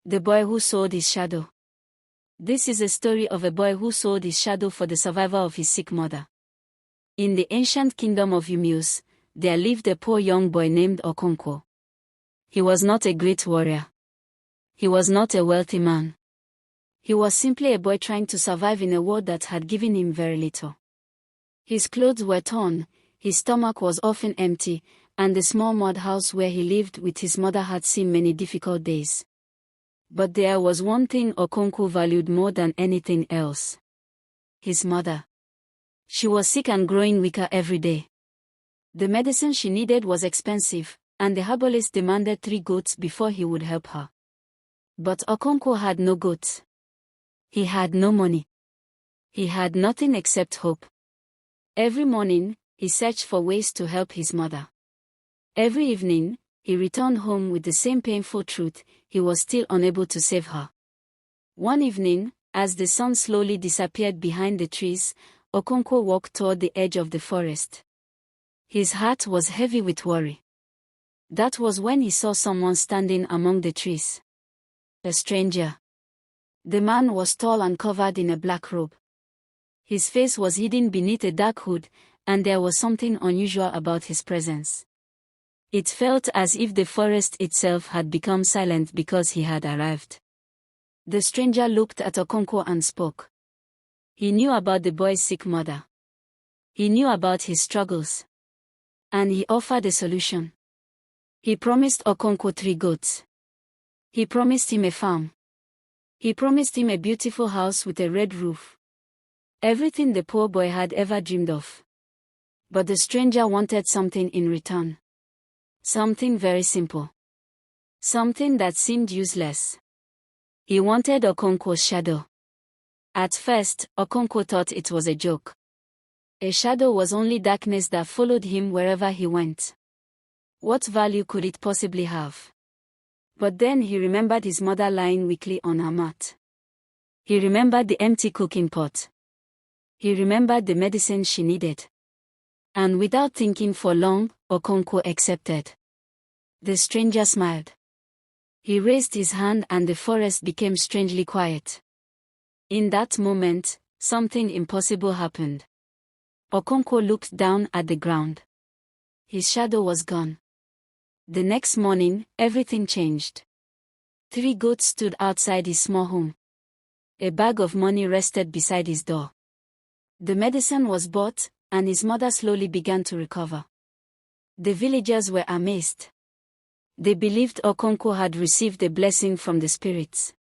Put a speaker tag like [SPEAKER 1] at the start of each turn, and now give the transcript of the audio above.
[SPEAKER 1] The boy who sold his shadow. This is a story of a boy who sold his shadow for the survival of his sick mother. In the ancient kingdom of Umius, there lived a poor young boy named Okonkwo. He was not a great warrior. He was not a wealthy man. He was simply a boy trying to survive in a world that had given him very little. His clothes were torn, his stomach was often empty, and the small mud house where he lived with his mother had seen many difficult days. But there was one thing Okonkwo valued more than anything else. His mother. She was sick and growing weaker every day. The medicine she needed was expensive, and the herbalist demanded 3 goats before he would help her. But Okonkwo had no goats. He had no money. He had nothing except hope. Every morning, he searched for ways to help his mother. Every evening, he returned home with the same painful truth: he was still unable to save her. One evening, as the sun slowly disappeared behind the trees, Okonkwo walked toward the edge of the forest. His heart was heavy with worry. That was when he saw someone standing among the trees. A stranger. The man was tall and covered in a black robe. His face was hidden beneath a dark hood, and there was something unusual about his presence. It felt as if the forest itself had become silent because he had arrived. The stranger looked at Okonkwo and spoke. He knew about the boy's sick mother. He knew about his struggles. And he offered a solution. He promised Okonkwo 3 goats. He promised him a farm. He promised him a beautiful house with a red roof. Everything the poor boy had ever dreamed of. But the stranger wanted something in return. Something very simple. Something that seemed useless. He wanted Okonkwo's shadow. At first, Okonkwo thought it was a joke. A shadow was only darkness that followed him wherever he went. What value could it possibly have? But then he remembered his mother lying weakly on her mat. He remembered the empty cooking pot. He remembered the medicine she needed. And without thinking for long, Okonkwo accepted. The stranger smiled. He raised his hand and the forest became strangely quiet. In that moment, something impossible happened. Okonkwo looked down at the ground. His shadow was gone. The next morning, everything changed. 3 goats stood outside his small home. A bag of money rested beside his door. The medicine was bought, and his mother slowly began to recover. The villagers were amazed. They believed Okonkwo had received a blessing from the spirits.